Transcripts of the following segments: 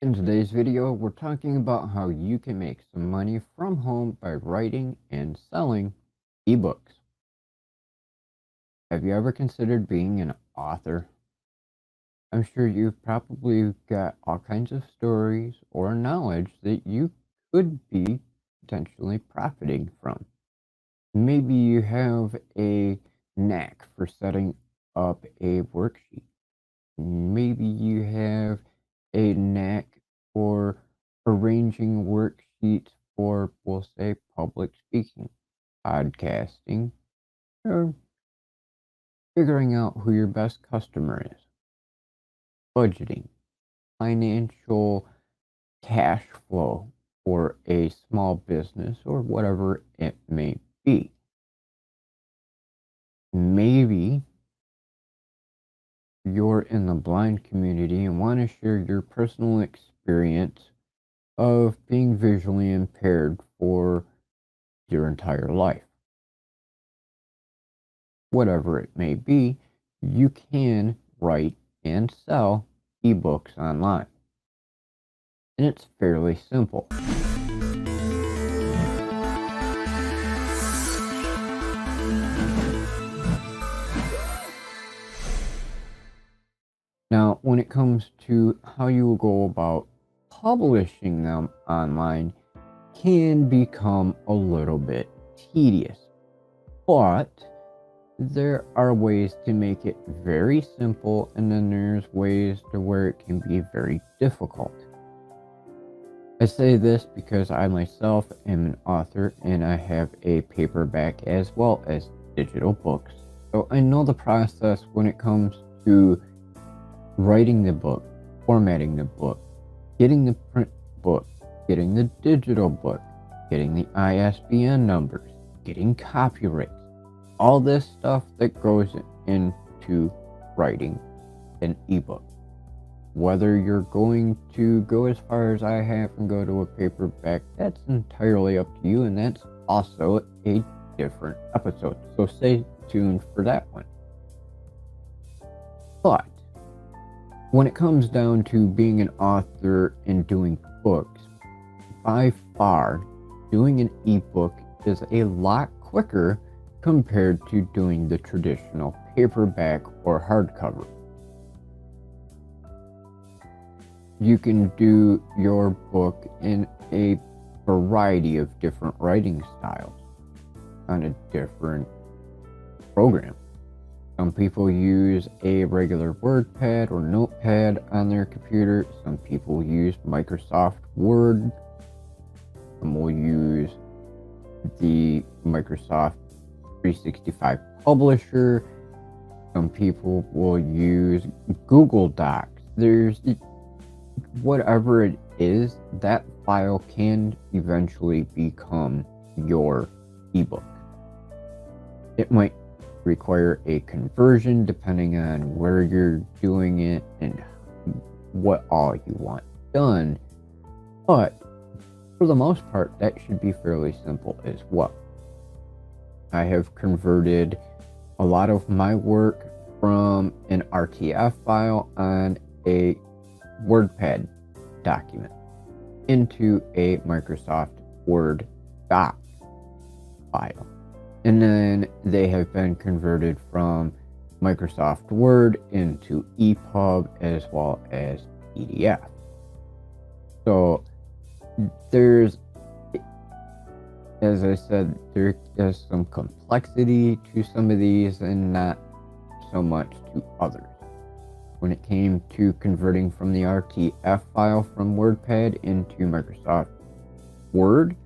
In today's video, we're talking about how you can make some money from home by writing and selling ebooks. Have you ever considered being an author? I'm sure you've probably got all kinds of stories or knowledge that you could be potentially profiting from. Maybe you have a knack for setting up a worksheet. Maybe you have a knack for arranging worksheets for, we'll say, public speaking, podcasting, or figuring out who your best customer is, budgeting, financial cash flow for a small business, or whatever it may be. Maybe you're in the blind community and want to share your personal experience of being visually impaired for your entire life. Whatever it may be, you can write and sell ebooks online. And it's fairly simple. Now, when it comes to how you will go about publishing them online, can become a little bit tedious. But there are ways to make it very simple, and then there's ways to where it can be very difficult. I say this because I myself am an author and I have a paperback as well as digital books. So I know the process when it comes to writing the book, formatting the book, getting the print book, getting the digital book, getting the ISBN numbers, getting copyrights, all this stuff that goes into writing an ebook. Whether you're going to go as far as I have and go to a paperback, that's entirely up to you, and that's also a different episode. So stay tuned for that one. But when it comes down to being an author and doing books, by far, doing an ebook is a lot quicker compared to doing the traditional paperback or hardcover. You can do your book in a variety of different writing styles on a different program. Some people use a regular WordPad or Notepad on their computer. Some people use Microsoft Word. Some will use the Microsoft 365 Publisher. Some people will use Google Docs. There's whatever it is, that file can eventually become your ebook. It might require a conversion depending on where you're doing it and what all you want done, but for the most part that should be fairly simple as well. I have converted a lot of my work from an RTF file on a WordPad document into a Microsoft Word doc file. And then they have been converted from Microsoft Word into EPUB as well as PDF. So there's, as I said, there is some complexity to some of these and not so much to others. When it came to converting from the RTF file from WordPad into Microsoft Word,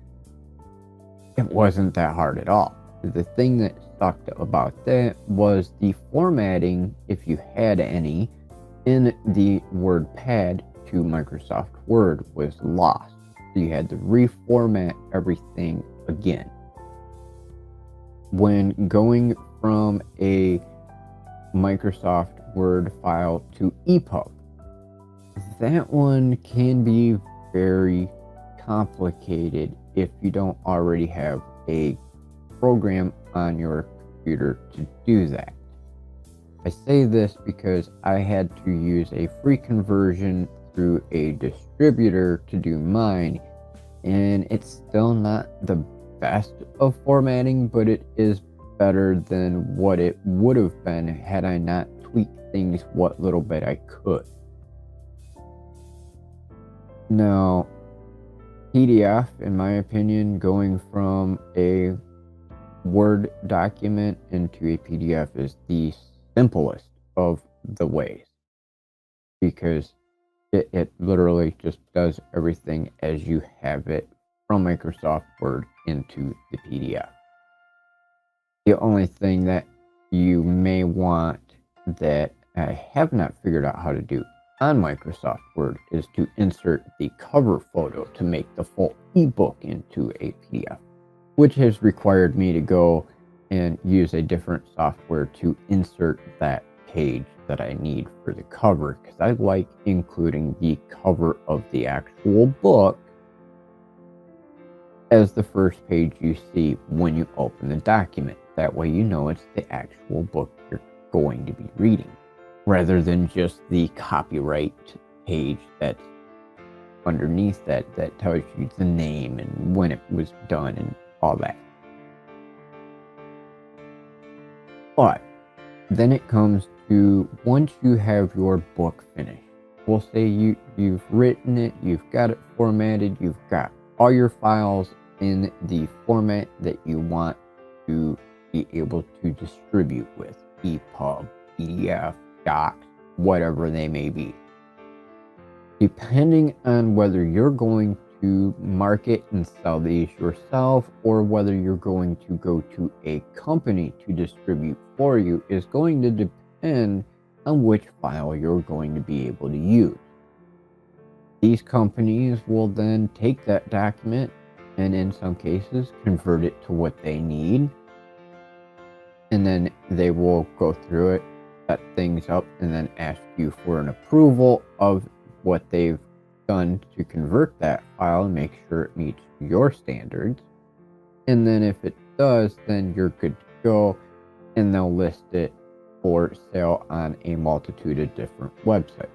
it wasn't that hard at all. The thing that sucked about that was the formatting, if you had any, in the WordPad to Microsoft Word was lost. So you had to reformat everything again. When going from a Microsoft Word file to EPUB, that one can be very complicated if you don't already have a program on your computer to do that. I say this because I had to use a free conversion through a distributor to do mine, and it's still not the best of formatting, but it is better than what it would have been had I not tweaked things what little bit I could. Now, PDF, in my opinion, going from a Word document into a PDF is the simplest of the ways, because it literally just does everything as you have it from Microsoft Word into the PDF. The only thing that you may want that I have not figured out how to do on Microsoft Word is to insert the cover photo to make the full ebook into a PDF, which has required me to go and use a different software to insert that page that I need for the cover, because I like including the cover of the actual book as the first page you see when you open the document. That way you know it's the actual book you're going to be reading, rather than just the copyright page that's underneath that tells you the name and when it was done and all that. But then it comes to, once you have your book finished, we'll say you've written it, you've got it formatted, you've got all your files in the format that you want to be able to distribute with, EPUB, PDF, docs, whatever they may be. Depending on whether you're going to market and sell these yourself or whether you're going to go to a company to distribute for you is going to depend on which file you're going to be able to use. These companies will then take that document and in some cases convert it to what they need, and then they will go through it, set things up, and then ask you for an approval of what they've done to convert that file and make sure it meets your standards. And then if it does, then you're good to go, and they'll list it for sale on a multitude of different websites.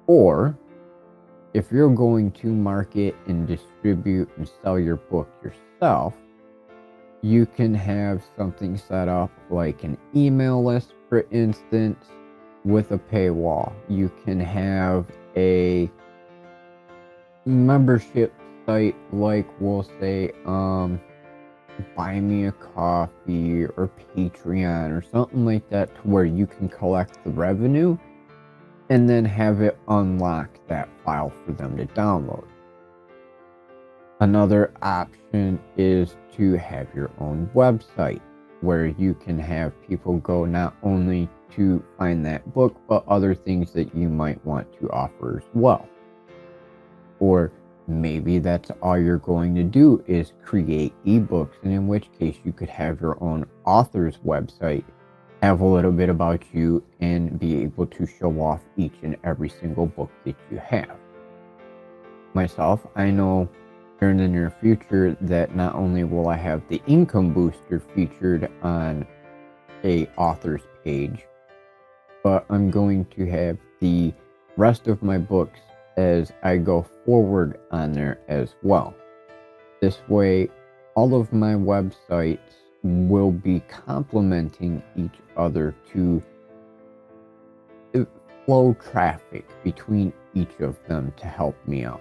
Or if you're going to market and distribute and sell your book yourself, you can have something set up like an email list, for instance, with a paywall. You can have a membership site like, we'll say, Buy Me a Coffee or Patreon or something like that, to where you can collect the revenue and then have it unlock that file for them to download. Another option is to have your own website where you can have people go not only to find that book, but other things that you might want to offer as well. Or maybe that's all you're going to do is create ebooks, and in which case you could have your own author's website, have a little bit about you, and be able to show off each and every single book that you have. Myself, I know in the near future that not only will I have the income booster featured on a author's page, but I'm going to have the rest of my books as I go forward on there as well. This way, all of my websites will be complementing each other to flow traffic between each of them to help me out.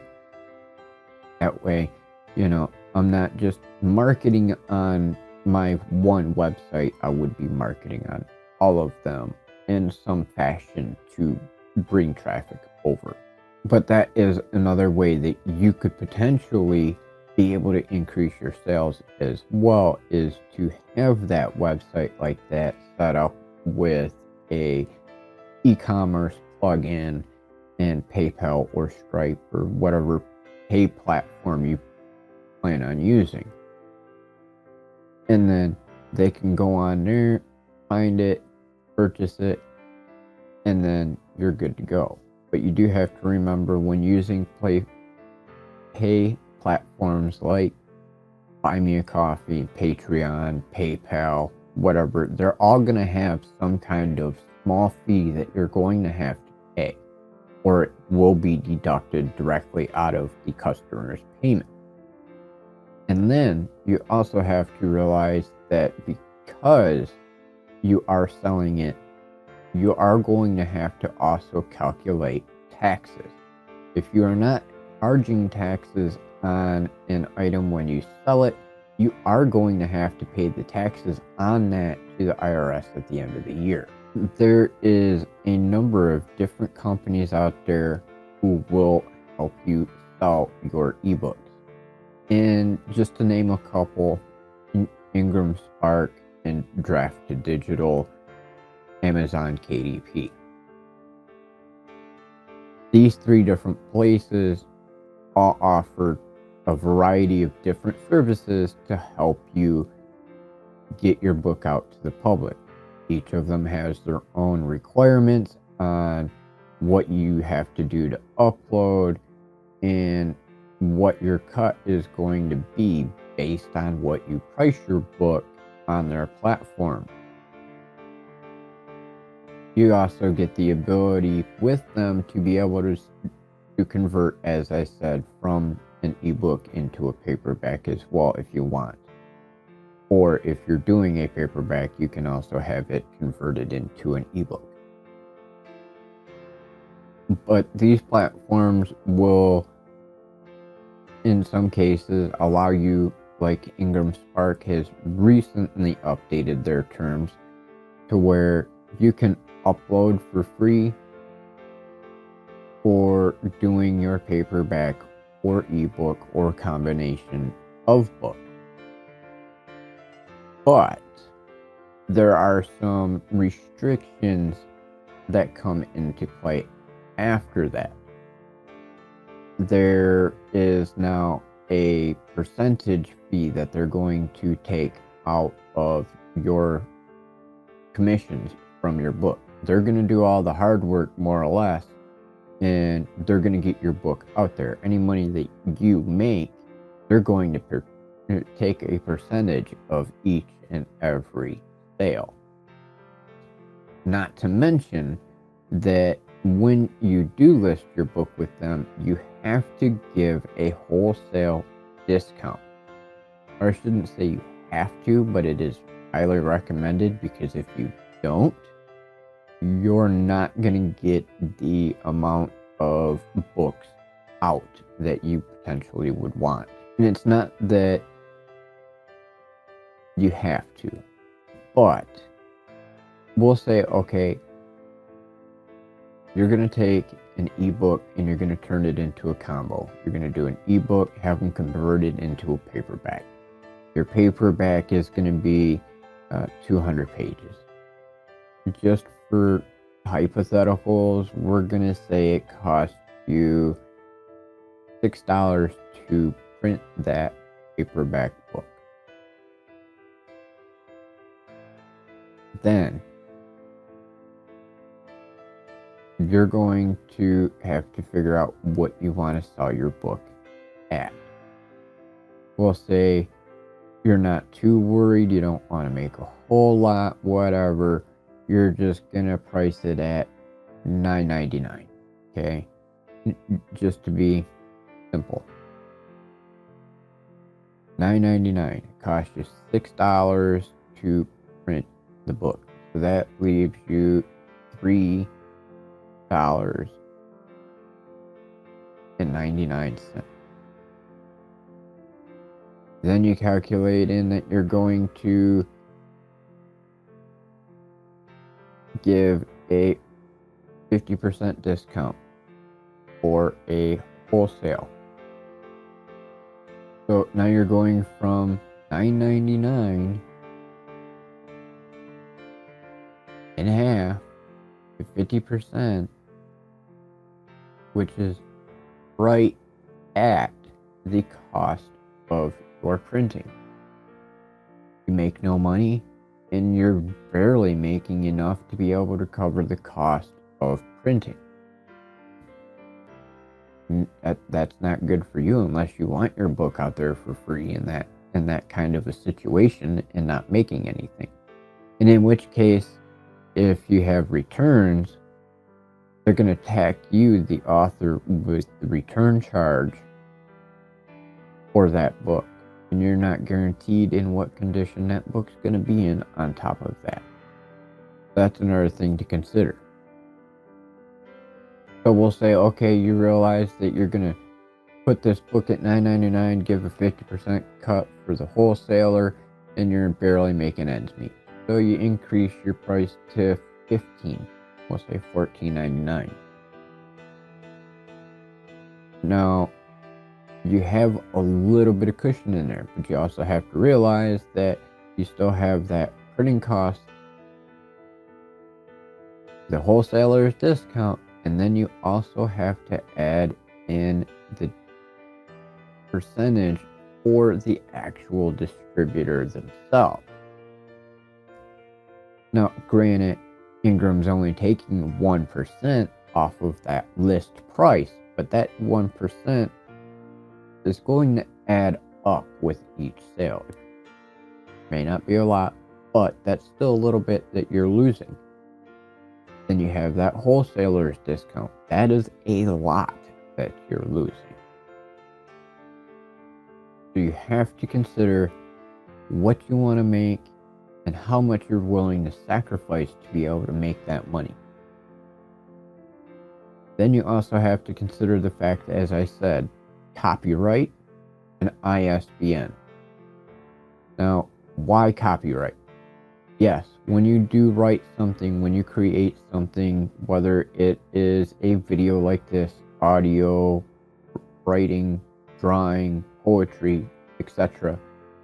That way, I'm not just marketing on my one website, I would be marketing on all of them in some fashion to bring traffic over. But that is another way that you could potentially be able to increase your sales as well, is to have that website like that set up with a e-commerce plugin and PayPal or Stripe or whatever pay platform you plan on using. And then they can go on there, find it, purchase it, and then you're good to go. But you do have to remember, when using pay platforms like Buy Me a Coffee, Patreon, PayPal, whatever, they're all going to have some kind of small fee that you're going to have to pay. or it will be deducted directly out of the customer's payment. And then you also have to realize that because you are selling it, you are going to have to also calculate taxes. If you are not charging taxes on an item when you sell it, you are going to have to pay the taxes on that to the IRS at the end of the year. There is a number of different companies out there who will help you sell your ebooks. And just to name a couple, Ingram Spark and Draft to Digital, Amazon KDP. These three different places all offer a variety of different services to help you get your book out to the public. Each of them has their own requirements on what you have to do to upload and what your cut is going to be based on what you price your book on their platform. You also get the ability with them to be able to convert, as I said, from an ebook into a paperback as well if you want. Or if you're doing a paperback, you can also have it converted into an ebook. But these platforms will, in some cases, allow you, like Ingram Spark has recently updated their terms to where you can upload for free for doing your paperback or ebook or combination of book. But there are some restrictions that come into play after that. There is now a percentage fee that they're going to take out of your commissions from your book. They're going to do all the hard work, more or less, and they're going to get your book out there. Any money that you make, they're going to take a percentage of each and every sale. Not to mention that when you do list your book with them, you have to give a wholesale discount. Or I shouldn't say you have to, but it is highly recommended, because if you don't, you're not going to get the amount of books out that you potentially would want. And it's not that you have to, but we'll say, okay, you're going to take an ebook and you're going to turn it into a combo. You're going to do an ebook, have them converted into a paperback. Your paperback is going to be 200 pages. Just for hypotheticals, we're going to say it costs you $6 to print that paperback book. Then you're going to have to figure out what you want to sell your book at. We'll say you're not too worried, you don't want to make a whole lot, whatever. You're just going to price it at $9.99, okay? Just to be simple. $9.99. It costs you $6 to print the book. So that leaves you $3.99. Then you calculate in that you're going to give a 50% discount for a wholesale. So now you're going from $9.99 in half to 50%, which is right at the cost of your printing. You make no money, and you're barely making enough to be able to cover the cost of printing. That's not good for you unless you want your book out there for free in that kind of a situation and not making anything. And in which case, if you have returns, they're going to tack you, the author, with the return charge for that book. And you're not guaranteed in what condition that book's going to be in on top of that. That's another thing to consider. So we'll say, okay, you realize that you're going to put this book at $9.99, give a 50% cut for the wholesaler, and you're barely making ends meet. So you increase your price to $15. We'll say $14.99. Now, you have a little bit of cushion in there, but you also have to realize that you still have that printing cost, the wholesaler's discount, and then you also have to add in the percentage for the actual distributor themselves. Now, granted, Ingram's only taking 1% off of that list price, but that 1% is going to add up with each sale. It may not be a lot, but that's still a little bit that you're losing. Then you have that wholesaler's discount. That is a lot that you're losing. So you have to consider what you want to make and how much you're willing to sacrifice to be able to make that money. Then you also have to consider the fact that, as I said, copyright and ISBN. Now, why copyright? Yes, when you do write something, when you create something, whether it is a video like this, audio, writing, drawing, poetry, etc.,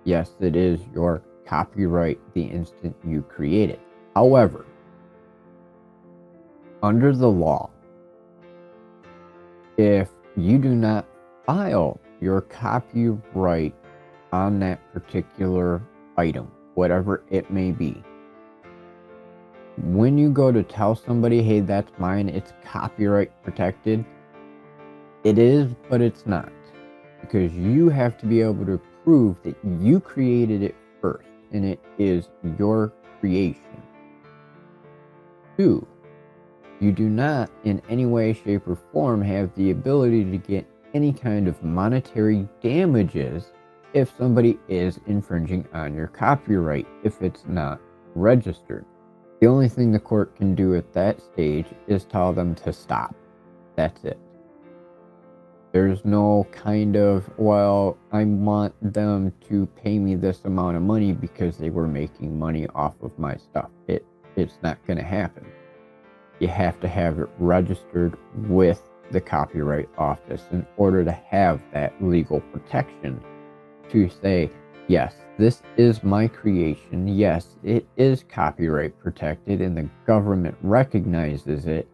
yes, it is your copyright the instant you create it. However, under the law, if you do not file your copyright on that particular item, whatever it may be, when you go to tell somebody, hey, that's mine, it's copyright protected, it is, but it's not. Because you have to be able to prove that you created it first, and it is your creation. 2, you do not in any way, shape, or form have the ability to get any kind of monetary damages if somebody is infringing on your copyright if it's not registered. The only thing the court can do at that stage is tell them to stop. That's it. There's no kind of, well, I want them to pay me this amount of money because they were making money off of my stuff. It's not going to happen. You have to have it registered with the Copyright Office in order to have that legal protection to say, yes, this is my creation. Yes, it is copyright protected, and the government recognizes it.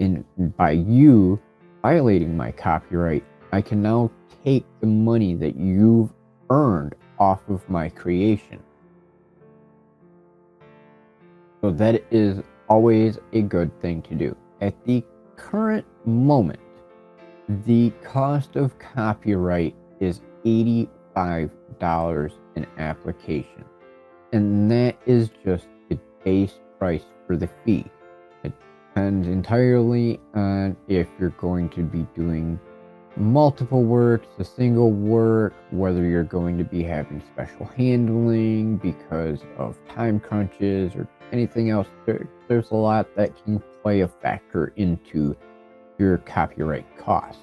And by you violating my copyright, I can now take the money that you've earned off of my creation. So that is always a good thing to do. At the current moment, the cost of copyright is $85 an application, and that is just the base price for the fee. It depends entirely on if you're going to be doing multiple works, a single work, whether you're going to be having special handling because of time crunches or anything else. There's a lot that can play a factor into your copyright cost.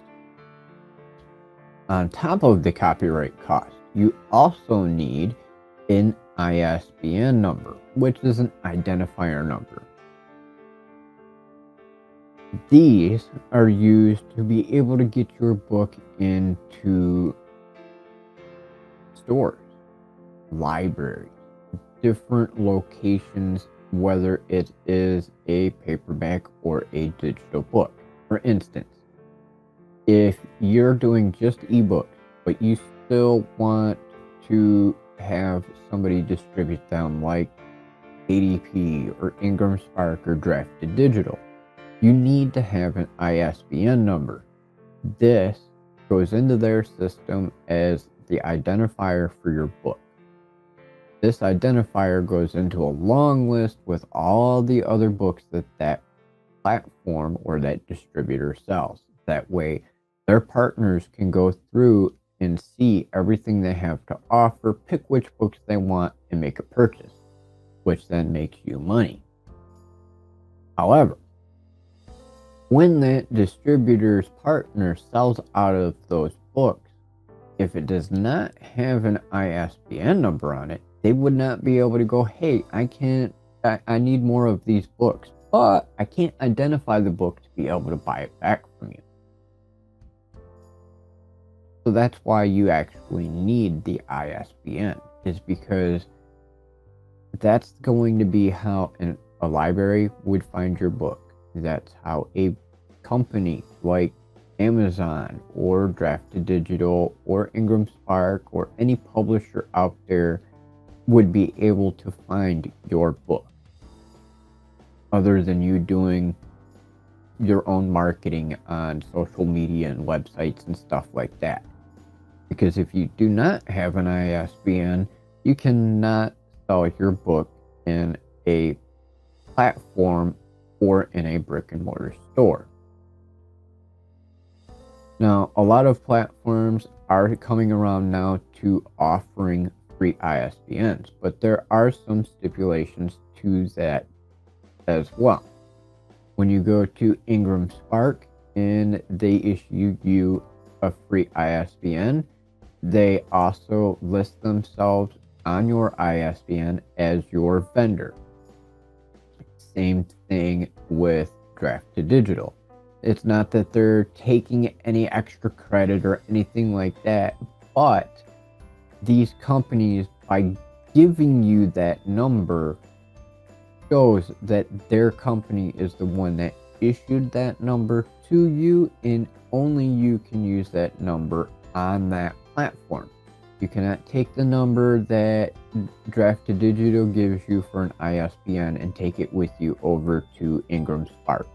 On top of the copyright cost, you also need an ISBN number, which is an identifier number. These are used to be able to get your book into stores, libraries, different locations, whether it is a paperback or a digital book. For instance, if you're doing just ebooks, but you still want to have somebody distribute them like ADP or Ingram Spark or Drafted Digital, you need to have an ISBN number. This goes into their system as the identifier for your book. This identifier goes into a long list with all the other books that platform or that distributor sells. That way, their partners can go through and see everything they have to offer, pick which books they want, and make a purchase, which then makes you money. However, when that distributor's partner sells out of those books, if it does not have an ISBN number on it, they would not be able to go, hey, I need more of these books, but I can't identify the book to be able to buy it back from you. So that's why you actually need the ISBN, is because that's going to be how a library would find your book. That's how a company like Amazon or Drafted Digital or Ingram Spark or any publisher out there would be able to find your book, other than you doing your own marketing on social media and websites and stuff like that. Because if you do not have an ISBN, you cannot sell your book in a platform or in a brick and mortar store. Now, a lot of platforms are coming around now to offering free ISBNs, but there are some stipulations to that as well. When you go to Ingram Spark and they issue you a free ISBN, they also list themselves on your ISBN as your vendor. Same thing with Drafted Digital. It's not that they're taking any extra credit or anything like that, but these companies, by giving you that number, shows that their company is the one that issued that number to you, and only you can use that number on that platform. You cannot take the number that Drafted Digital gives you for an ISBN and take it with you over to Ingram Spark.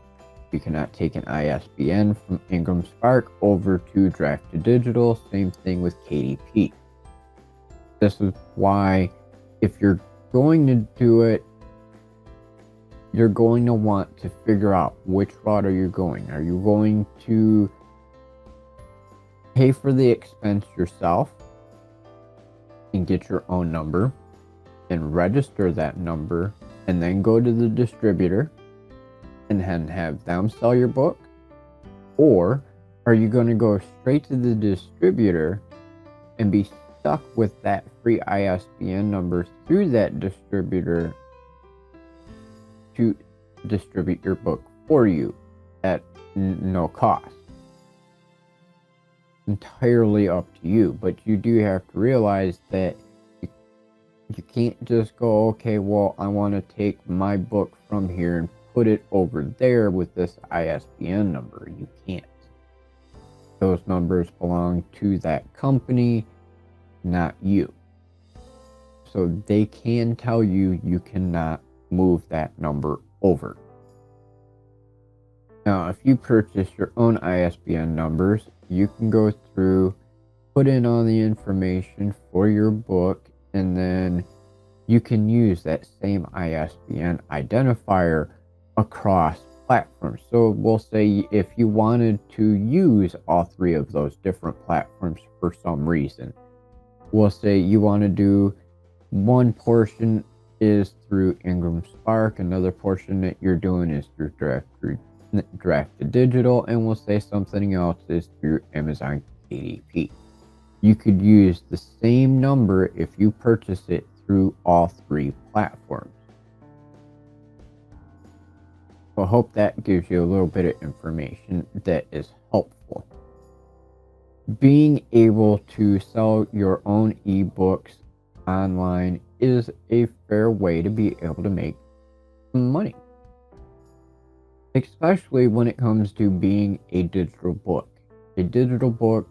You cannot take an ISBN from Ingram Spark over to Drafted Digital. Same thing with KDP. This is why, if you're going to do it, you're going to want to figure out which route are you going. Are you going to pay for the expense yourself and get your own number and register that number and then go to the distributor and then have them sell your book? Or are you going to go straight to the distributor and be stuck with that free ISBN number through that distributor to distribute your book for you at no cost? Entirely up to you, but you do have to realize that you can't just go, okay, well, I want to take my book from here and put it over there with this ISBN number. You can't. Those numbers belong to that company, not you. So they can tell you you cannot move that number over. Now, if you purchase your own ISBN numbers, you can go through, put in all the information for your book, and then you can use that same ISBN identifier across platforms. So we'll say if you wanted to use all three of those different platforms for some reason, we'll say you want to do one portion is through Ingram Spark, another portion that you're doing is through Drafted Digital, and we'll say something else is through Amazon KDP. You could use the same number if you purchase it through all three platforms. So I hope that gives you a little bit of information that is helpful. Being able to sell your own ebooks online is a fair way to be able to make some money, especially when it comes to being a digital book. A digital book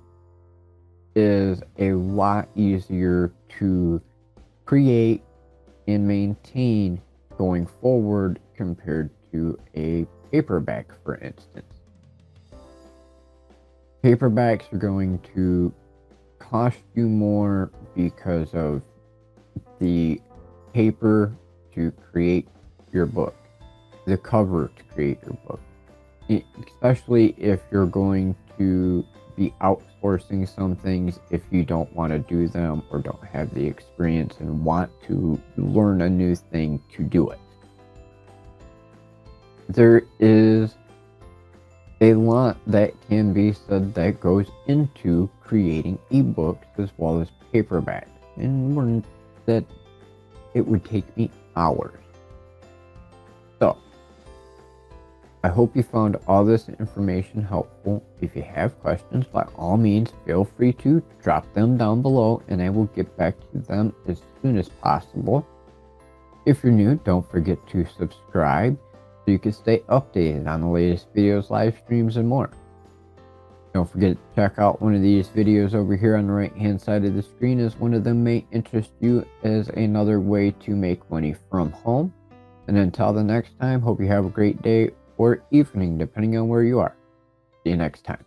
is a lot easier to create and maintain going forward compared to a paperback, for instance. Paperbacks are going to cost you more because of the paper to create your book. the cover to create your book, especially if you're going to be outsourcing some things if you don't want to do them or don't have the experience and want to learn a new thing to do it. There is a lot that can be said that goes into creating ebooks as well as paperbacks, and learn that it would take me hours. So I hope you found all this information helpful. If you have questions, by all means, feel free to drop them down below and I will get back to them as soon as possible. If you're new, don't forget to subscribe so you can stay updated on the latest videos, live streams, and more. Don't forget to check out one of these videos over here on the right hand side of the screen, as one of them may interest you as another way to make money from home. And until the next time, hope you have a great day or evening, depending on where you are. See you next time.